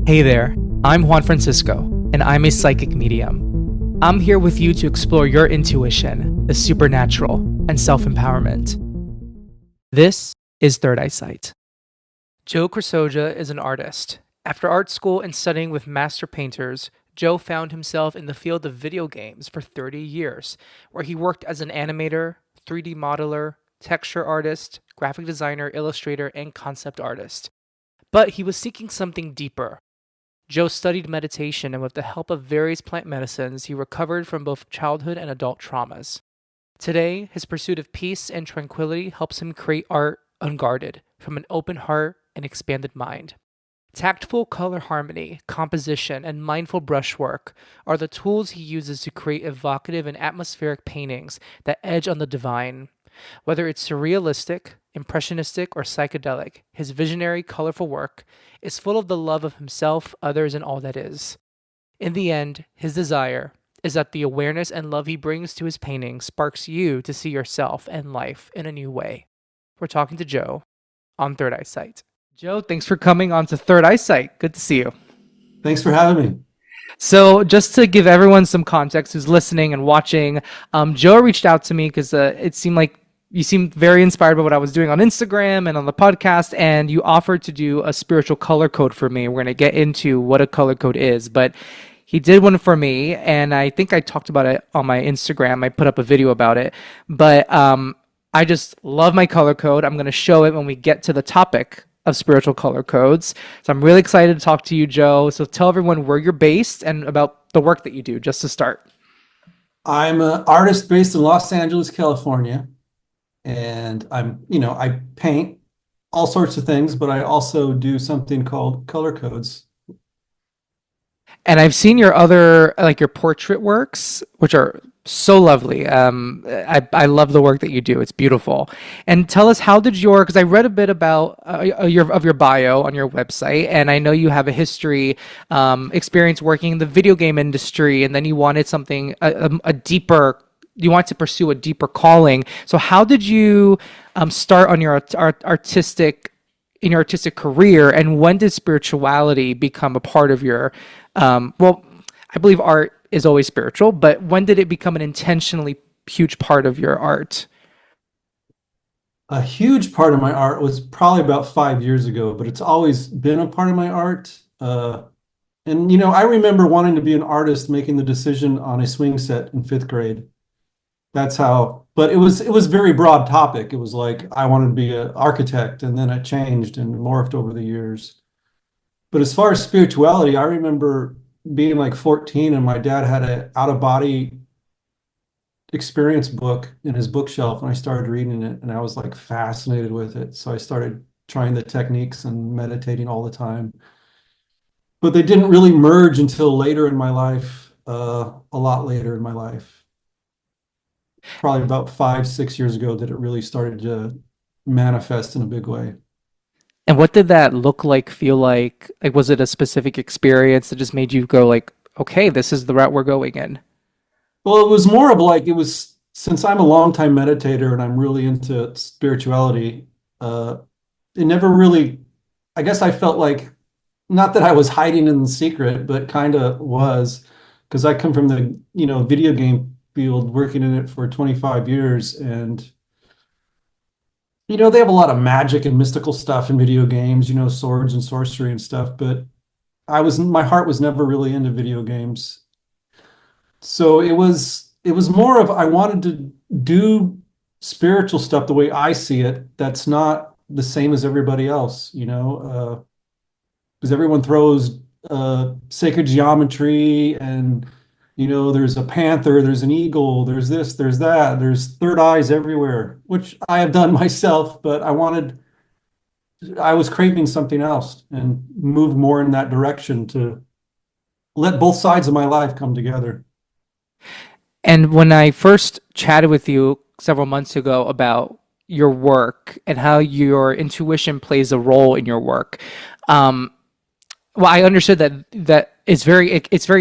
Hey there, I'm Juan Francisco, and I'm a psychic medium. I'm here with you to explore your intuition, the supernatural, and self empowerment. This is Third Eyesight. Joe Kresoja is an artist. After art school and studying with master painters, Joe found himself in the field of video games for 30 years, where he worked as an animator, 3D modeler, texture artist, graphic designer, illustrator, and concept artist. But he was seeking something deeper. Joe studied meditation, and with the help of various plant medicines, he recovered from both childhood and adult traumas. Today, his pursuit of peace and tranquility helps him create art unguarded, from an open heart and expanded mind. Tactful color harmony, composition, and mindful brushwork are the tools he uses to create evocative and atmospheric paintings that edge on the divine. Whether it's surrealistic, impressionistic, or psychedelic, his visionary, colorful work is full of the love of himself, others, and all that is. In the end, his desire is that the awareness and love he brings to his painting sparks you to see yourself and life in a new way. We're talking to Joe on Third Eyesight. Joe, thanks for coming on to Third Eyesight. Good to see you. Thanks for having me. So just to give everyone some context who's listening and watching, Joe reached out to me because it seemed like you seemed very inspired by what I was doing on Instagram and on the podcast, and you offered to do a spiritual color code for me. We're going to get into what a color code is, but he did one for me, and I think I talked about it on my Instagram. I put up a video about it, but I just love my color code. I'm going to show it when we get to the topic of spiritual color codes. So I'm really excited to talk to you, Joe. So tell everyone where you're based and about the work that you do, just to start. I'm an artist based in Los Angeles, California. And I paint all sorts of things, but I also do something called color codes. And I've seen your other, like your portrait works, which are so lovely. I love the work that you do. It's beautiful. And tell us, how did because I read a bit about your bio on your website, and I know you have a history, experience working in the video game industry, and then you wanted something, a deeper, you want to pursue a deeper calling. So how did you start on your artistic career, and when did spirituality become a part of your well, I believe art is always spiritual, but when did it become an intentionally huge part of your art? A huge part of my art was probably about 5 years ago, but it's always been a part of my art. I remember wanting to be an artist, making the decision on a swing set in fifth grade. That's how, but it was very broad topic. It was like I wanted to be an architect, and then it changed and morphed over the years. But as far as spirituality, I remember being like 14 and my dad had an out-of-body experience book in his bookshelf, and I started reading it, and I was like fascinated with it. So I started trying the techniques and meditating all the time. But they didn't really merge until later in my life, a lot later in my life. Probably about 5, 6 years ago that it really started to manifest in a big way. And what did that look like, feel like? Like, was it a specific experience that just made you go like, okay, this is the route we're going in? Well, it was more of like, it was, since I'm a longtime meditator and I'm really into spirituality, it never really, I guess I felt like, not that I was hiding in the secret, but kind of was, because I come from the, video game field, working in it for 25 years. And, they have a lot of magic and mystical stuff in video games, swords and sorcery and stuff, but my heart was never really into video games. So it was more of, I wanted to do spiritual stuff the way I see it. That's not the same as everybody else, because everyone throws sacred geometry, and there's a panther, there's an eagle, there's this, there's that, there's third eyes everywhere, which I have done myself, but I was craving something else and moved more in that direction to let both sides of my life come together. And when I first chatted with you several months ago about your work and how your intuition plays a role in your work, well, I understood that it's very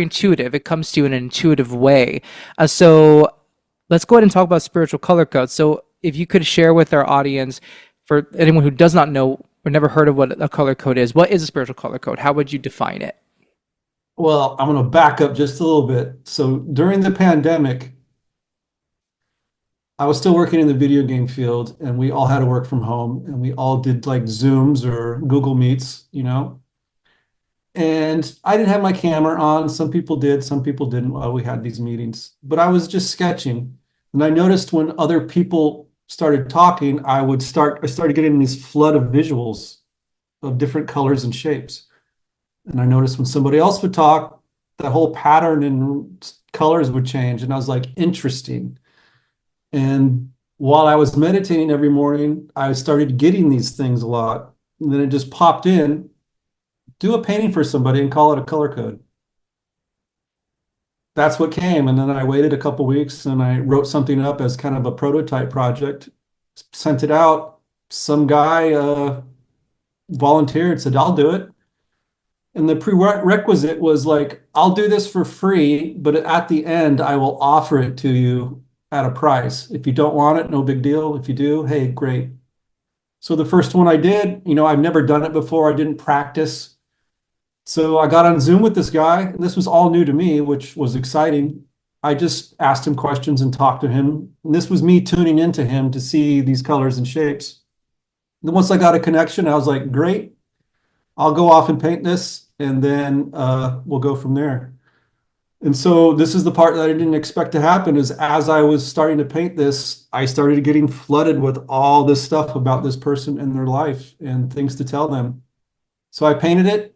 intuitive. It comes to you in an intuitive way. So let's go ahead and talk about spiritual color codes. So if you could share with our audience, for anyone who does not know or never heard of what a color code is. What is a spiritual color code? How would you define it? Well, I'm going to back up just a little bit. So during the pandemic, I was still working in the video game field, and we all had to work from home, and we all did like Zooms or Google Meets, And I didn't have my camera on. Some people did, some people didn't while we had these meetings. But I was just sketching. And I noticed when other people started talking, I started getting these flood of visuals of different colors and shapes. And I noticed when somebody else would talk, the whole pattern and colors would change. And I was like, interesting. And while I was meditating every morning, I started getting these things a lot. And then it just popped in, do a painting for somebody and call it a color code. That's what came. And then I waited a couple weeks and I wrote something up as kind of a prototype project, sent it out. Some guy volunteered, said, I'll do it. And the prerequisite was like, I'll do this for free, but at the end, I will offer it to you at a price. If you don't want it, no big deal. If you do, hey, great. So the first one I did, I've never done it before. I didn't practice. So I got on Zoom with this guy, and this was all new to me, which was exciting. I just asked him questions and talked to him. And this was me tuning into him to see these colors and shapes. And then once I got a connection, I was like, great, I'll go off and paint this, and then we'll go from there. And so this is the part that I didn't expect to happen is as I was starting to paint this, I started getting flooded with all this stuff about this person and their life and things to tell them. So I painted it,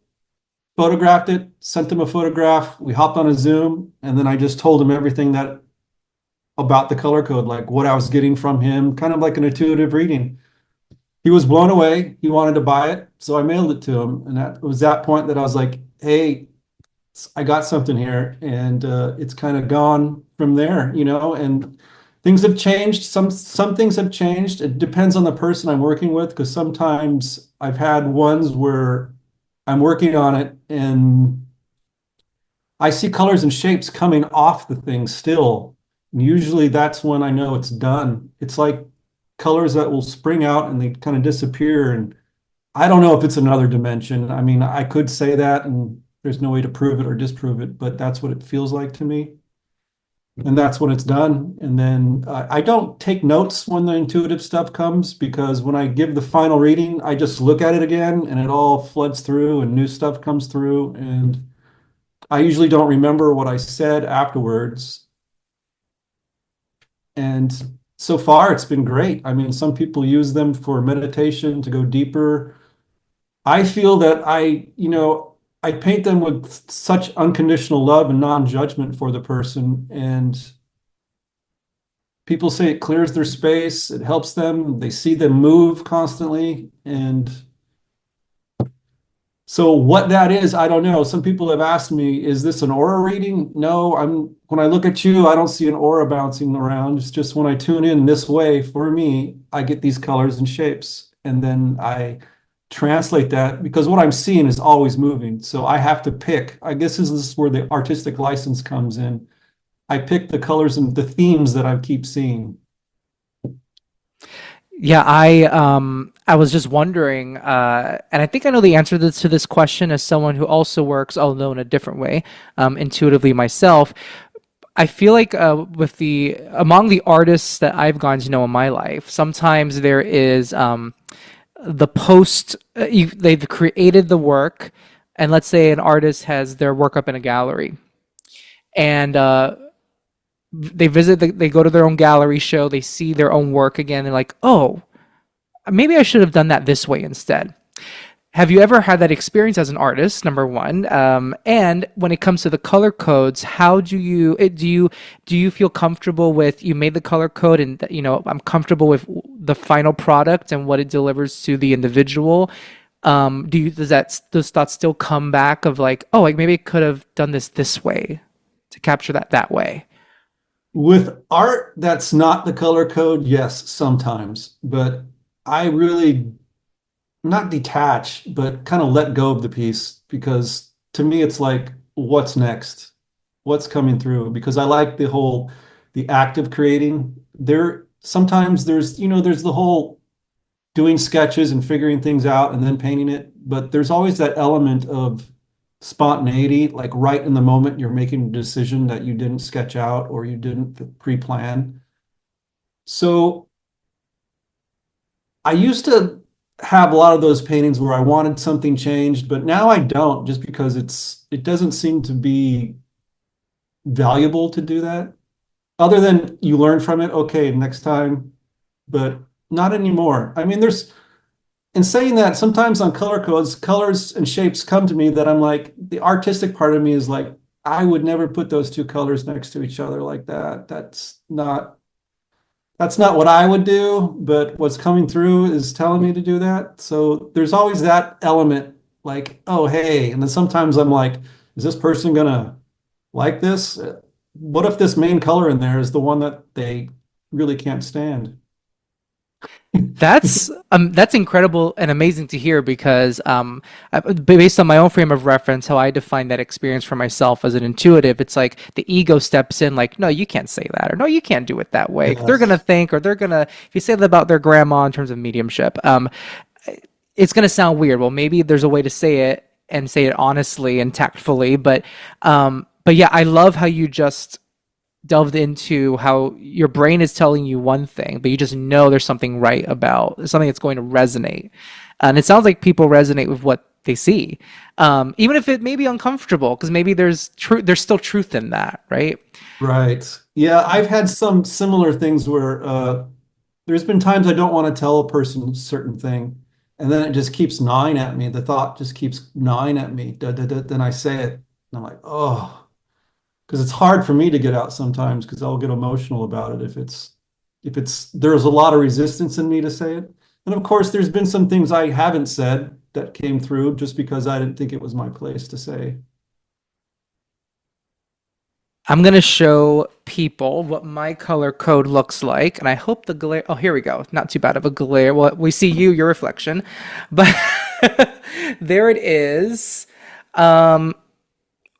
photographed it, sent him a photograph. We hopped on a Zoom, and then I just told him everything that about the color code, like what I was getting from him, kind of like an intuitive reading. He was blown away. He wanted to buy it, so I mailed it to him. And that was that point that I was like, hey, I got something here, and it's kind of gone from there, and things have changed. Some things have changed. It depends on the person I'm working with, because sometimes I've had ones where I'm working on it and I see colors and shapes coming off the thing still. And usually that's when I know it's done. It's like colors that will spring out and they kind of disappear. And I don't know if it's another dimension. I mean, I could say that and there's no way to prove it or disprove it, but that's what it feels like to me. And that's when it's done. And then I don't take notes when the intuitive stuff comes, because when I give the final reading, I just look at it again and it all floods through and new stuff comes through. And I usually don't remember what I said afterwards. And so far, it's been great. I mean, some people use them for meditation to go deeper. I feel that I paint them with such unconditional love and non-judgment for the person. And people say it clears their space, it helps them, they see them move constantly. And so what that is, I don't know. Some people have asked me, is this an aura reading? No, when I look at you, I don't see an aura bouncing around. It's just when I tune in this way, for me, I get these colors and shapes. And then I translate that, because what I'm seeing is always moving. So I have to pick. I guess this is where the artistic license comes in. I pick the colors and the themes that I keep seeing. Yeah, I was just wondering, and I think I know the answer to this question as someone who also works, although in a different way, intuitively myself. I feel like with the among the artists that I've gotten to know in my life, sometimes there is the post they've created the work, and let's say an artist has their work up in a gallery, and they go to their own gallery show, they see their own work again, they're like, oh, maybe I should have done that this way instead. Have you ever had that experience as an artist, number one? And when it comes to the color codes, how do you feel comfortable with, you made the color code and I'm comfortable with the final product and what it delivers to the individual? Does those thoughts still come back of like, oh, like maybe I could have done this way to capture that way? With art that's not the color code, yes, sometimes, but I really not detach, but kind of let go of the piece, because to me it's like, what's next? What's coming through? Because I like the act of creating. There sometimes there's the whole doing sketches and figuring things out and then painting it. But there's always that element of spontaneity, like right in the moment you're making a decision that you didn't sketch out or you didn't pre-plan. So I used to have a lot of those paintings where I wanted something changed, but now I don't, just because it doesn't seem to be valuable to do that. Other than you learn from it, okay, next time, but not anymore. I mean, in saying that, sometimes on color codes, colors and shapes come to me that I'm like, the artistic part of me is like, I would never put those two colors next to each other like that. That's not what I would do, but what's coming through is telling me to do that. So there's always that element like, oh, hey. And then sometimes I'm like, is this person gonna like this? What if this main color in there is the one that they really can't stand? That's incredible and amazing to hear because based on my own frame of reference, how I define that experience for myself as an intuitive, it's like the ego steps in, like, no, you can't say that, or no, you can't do it that way. 'Cause they're gonna Yes. think, or they're gonna, if you say that about their grandma in terms of mediumship, it's gonna sound weird. Well, maybe there's a way to say it and say it honestly and tactfully, but yeah, I love how you just delved into how your brain is telling you one thing, but you just know there's something right about something that's going to resonate. And it sounds like people resonate with what they see, even if it may be uncomfortable, because maybe there's still truth in that, right? Right. Yeah, I've had some similar things where there's been times I don't want to tell a person a certain thing, and then it just keeps gnawing at me. The thought just keeps gnawing at me. Da, da, da, then I say it, and I'm like, oh, because it's hard for me to get out sometimes because I'll get emotional about it if it's there's a lot of resistance in me to say it. And of course, there's been some things I haven't said that came through just because I didn't think it was my place to say. I'm gonna show people what my color code looks like, and I hope the glare. Oh, here we go. Not too bad of a glare. Well, we see you, your reflection, but there it is. Um,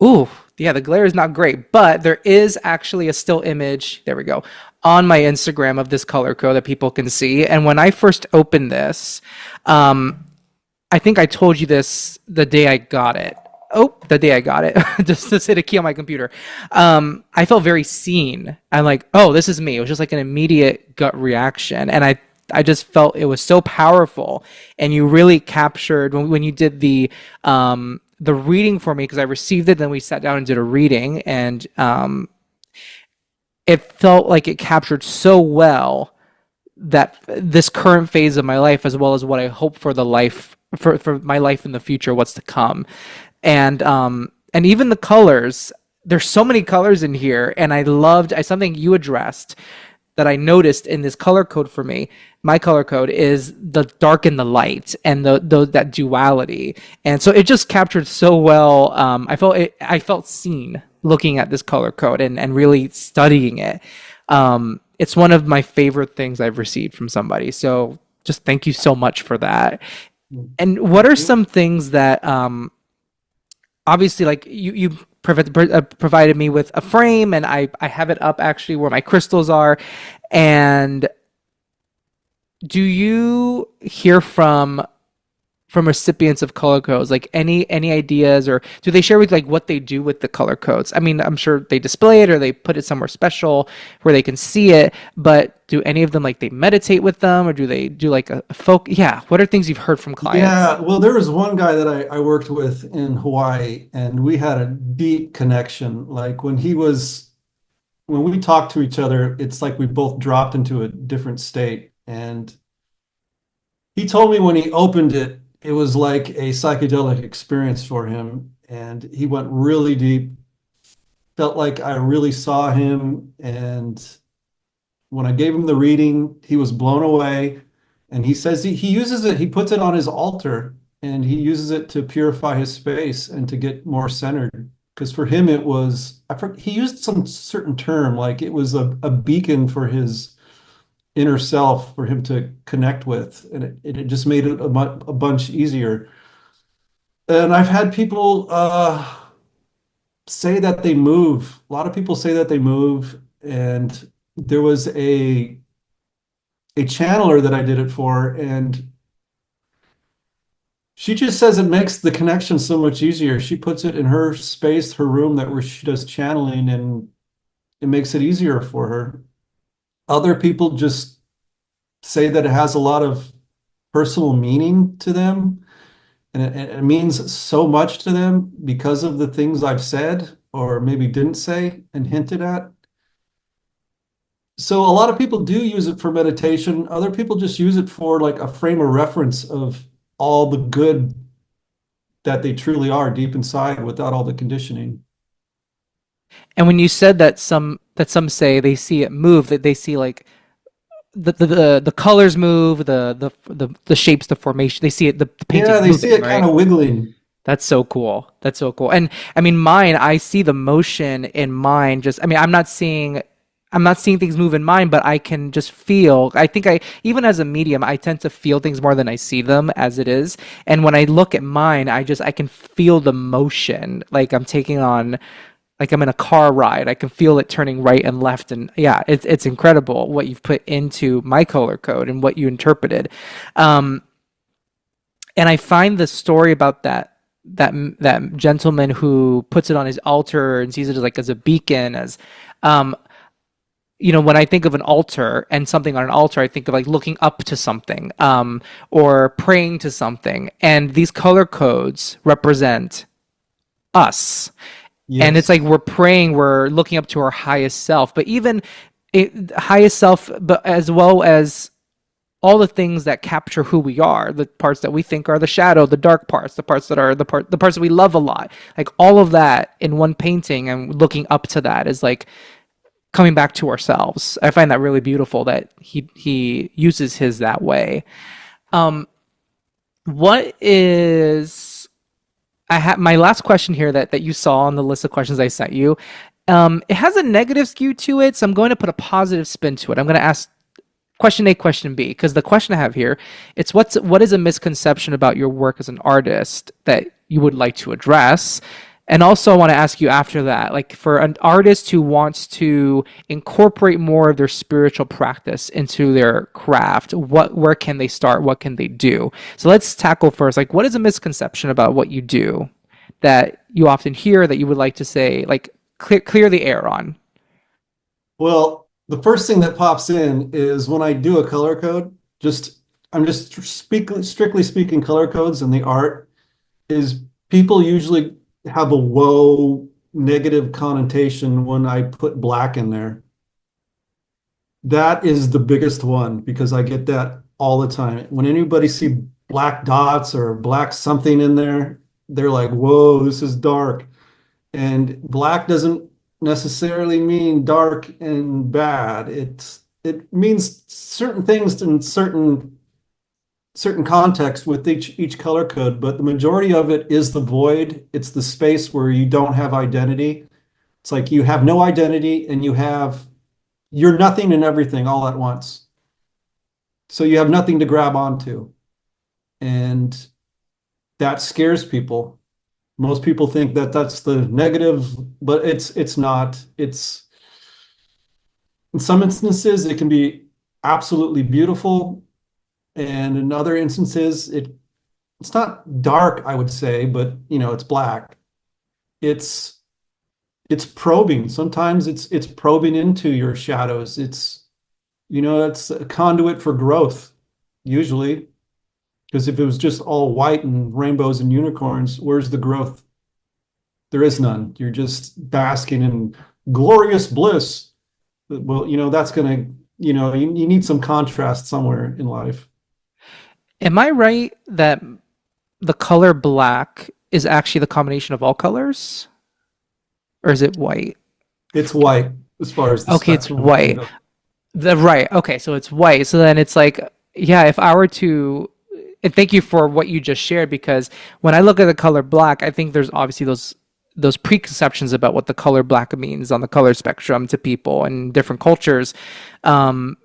Ooh, yeah, the glare is not great, but there is actually a still image. There we go. On my Instagram of this color code that people can see. And when I first opened this, um, I think I told you this the day I got it. Oh, the day I got it, just hit a key on my computer. I felt very seen. I'm like, oh, this is me. It was just like an immediate gut reaction, and I just felt it was so powerful. And you really captured when you did the reading for me because I received it. Then we sat down and did a reading, and it felt like it captured so well that this current phase of my life as well as what I hope for the life for my life in the future, what's to come. And even the colors, there's so many colors in here, and I loved something you addressed that I noticed in this color code for me. My color code is the dark and the light, and that duality, and so it just captured so well. I felt seen looking at this color code and really studying it. It's one of my favorite things I've received from somebody. So just thank you so much for that. And what Thank are you. some things that obviously, like you provided me with a frame, and I have it up actually where my crystals are. And do you hear from recipients of color codes, like any ideas, or do they share with like what they do with the color codes? I mean, I'm sure they display it or they put it somewhere special where they can see it, but do any of them, like, they meditate with them, or do they do like a folk? Yeah, what are things you've heard from clients? Yeah, well, there was one guy that I worked with in Hawaii, and we had a deep connection. Like when we talked to each other, it's like we both dropped into a different state. And he told me when he opened it, it was like a psychedelic experience for him. And he went really deep, felt like I really saw him. And when I gave him the reading, he was blown away. And he says he uses it, he puts it on his altar and he uses it to purify his space and to get more centered. Because for him, it was, he used some certain term, like it was a beacon for his inner self for him to connect with. And it just made it a bunch easier. And I've had people say that they move. A lot of people say that they move. And there was a channeler that I did it for, and she just says it makes the connection so much easier. She puts it in her space, her room that where she does channeling, and it makes it easier for her. Other people just say that it has a lot of personal meaning to them, and it means so much to them because of the things I've said or maybe didn't say and hinted at. So a lot of people do use it for meditation. Other people just use it for like a frame of reference of all the good that they truly are deep inside without all the conditioning. And when you said that some say they see it move, that they see like the colors move, the shapes, the formation, they see it, the Yeah, painting they see moving, it kind right? of wiggling. That's so cool. That's so cool. And I mean, mine, I see the motion in mine. Just, I mean, I'm not seeing things move in mine, but I can just feel. I think even as a medium, I tend to feel things more than I see them as it is. And when I look at mine, I can feel the motion. Like I'm taking on, like I'm in a car ride. I can feel it turning right and left. And yeah, it's incredible what you've put into my color code and what you interpreted. Um, and I find the story about that gentleman who puts it on his altar and sees it as like as a beacon, as um when I think of an altar and something on an altar, I think of like looking up to something, or praying to something, and these color codes represent us. And it's like Yes. we're praying, we're looking up to our highest self, but even highest self, but as well as all the things that capture who we are, the parts that we think are the shadow, the dark parts, the parts that are the parts that we love a lot, like all of that in one painting, and looking up to that is like coming back to ourselves. I find that really beautiful that he uses his that way. um what is I have my last question here that you saw on the list of questions I sent you. It has a negative skew to it, so I'm going to put a positive spin to it. I'm going to ask question A, question B, because the question I have here, it's what is a misconception about your work as an artist that you would like to address? And also I want to ask you after that, like for an artist who wants to incorporate more of their spiritual practice into their craft, where can they start? What can they do? So let's tackle first, like what is a misconception about what you do that you often hear that you would like to say, like clear the air on? Well, the first thing that pops in is when I do a color code, just I'm just strictly speaking color codes and the art is people usually have a whoa negative connotation when I put black in there. That is the biggest one because I get that all the time. When anybody see black dots or black something in there, they're like, whoa, this is dark. And black doesn't necessarily mean dark and bad. It means certain things in certain context with each color code, but the majority of it is the void. It's the space where you don't have identity. It's like you have no identity and you're nothing and everything all at once. So you have nothing to grab onto. And that scares people. Most people think that that's the negative, but it's not. It's in some instances it can be absolutely beautiful, and in other instances it's not dark, I would say, but it's black. It's it's probing. Sometimes it's probing into your shadows. It's a conduit for growth, usually. Because if it was just all white and rainbows and unicorns, where's the growth? There is none. You're just basking in glorious bliss. Well, that's gonna, you need some contrast somewhere in life. Am I right that the color black is actually the combination of all colors, or is it white? It's white as far as the Okay, it's spectrum can white. go. The right. Okay, so it's white. So then it's like, yeah, if I were to, and thank you for what you just shared, because when I look at the color black, I think there's obviously those preconceptions about what the color black means on the color spectrum to people in different cultures. Um,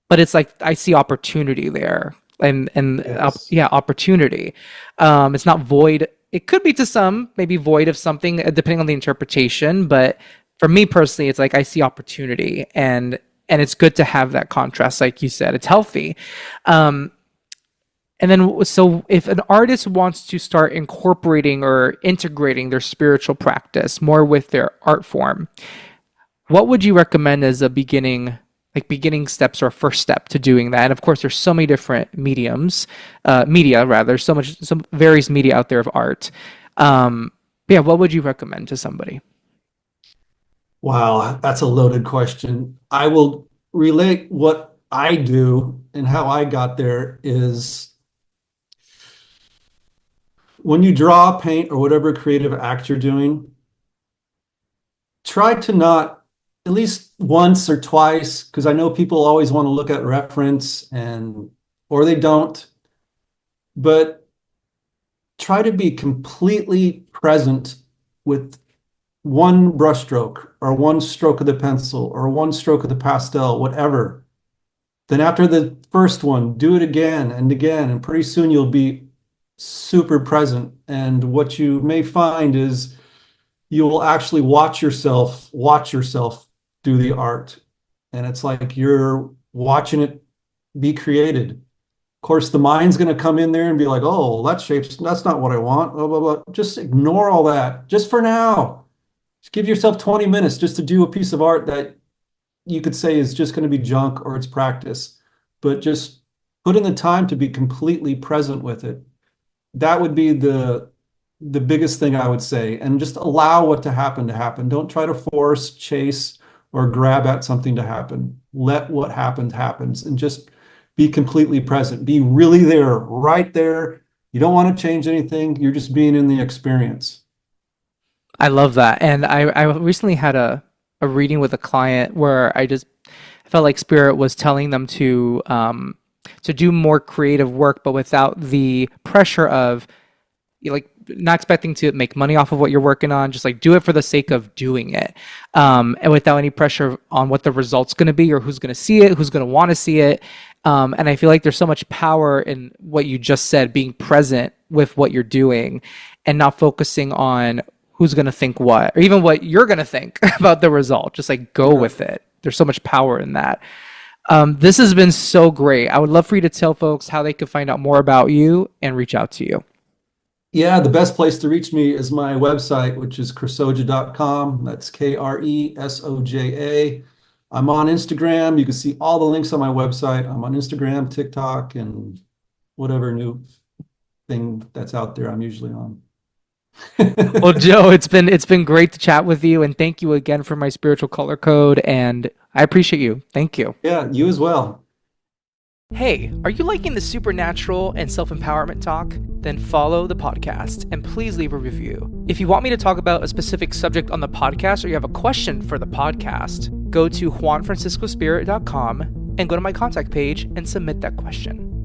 but it's like I see opportunity there, Yes. yeah, opportunity. It's not void. It could be to some, maybe void of something, depending on the interpretation. But for me personally, it's like I see opportunity, and And it's good to have that contrast, like you said. It's healthy. Um, and then, so if an artist wants to start incorporating or integrating their spiritual practice more with their art form, what would you recommend as a beginning steps or first step to doing that? And of course, there's so many different media rather, some various media out there of art. Yeah, what would you recommend to somebody? Wow, that's a loaded question. I will relate what I do and how I got there is when you draw, paint, or whatever creative act you're doing, try to not at least once or twice, because I know people always want to look at reference and or they don't, but try to be completely present with one brushstroke or one stroke of the pencil or one stroke of the pastel, whatever. Then after the first one, do it again and again, and pretty soon you'll be super present. And what you may find is you will actually watch yourself do the art. And it's like you're watching it be created. Of course, the mind's going to come in there and be like, oh, that's not what I want. Blah, blah, blah. Just ignore all that. Just for now. Just give yourself 20 minutes just to do a piece of art that you could say is just going to be junk or it's practice. But just put in the time to be completely present with it. That would be the biggest thing I would say, and just allow what to happen to happen. Don't try to force, chase, or grab at something to happen. Let what happens happens, and just be completely present. Be really there, right there. You don't want to change anything. You're just being in the experience. I love that. And I recently had a reading with a client where I felt like Spirit was telling them to do more creative work, but without the pressure of like not expecting to make money off of what you're working on, just like do it for the sake of doing it, and without any pressure on what the result's going to be or who's going to see it, who's going to want to see it. And I feel like there's so much power in what you just said, being present with what you're doing and not focusing on who's going to think what, or even what you're going to think about the result. Just like go with it. There's so much power in that. This has been so great. I would love for you to tell folks how they can find out more about you and reach out to you. Yeah, the best place to reach me is my website, which is kresoja.com. That's Kresoja. I'm on Instagram. You can see all the links on my website. I'm on Instagram, TikTok, and whatever new thing that's out there I'm usually on. Well, Joe, it's been great to chat with you, and thank you again for my spiritual color code, and I appreciate you. Thank you. Yeah, you as well. Hey, are you liking the supernatural and self-empowerment talk? Then follow the podcast and please leave a review. If you want me to talk about a specific subject on the podcast or you have a question for the podcast, go to juanfranciscospirit.com and go to my contact page and submit that question.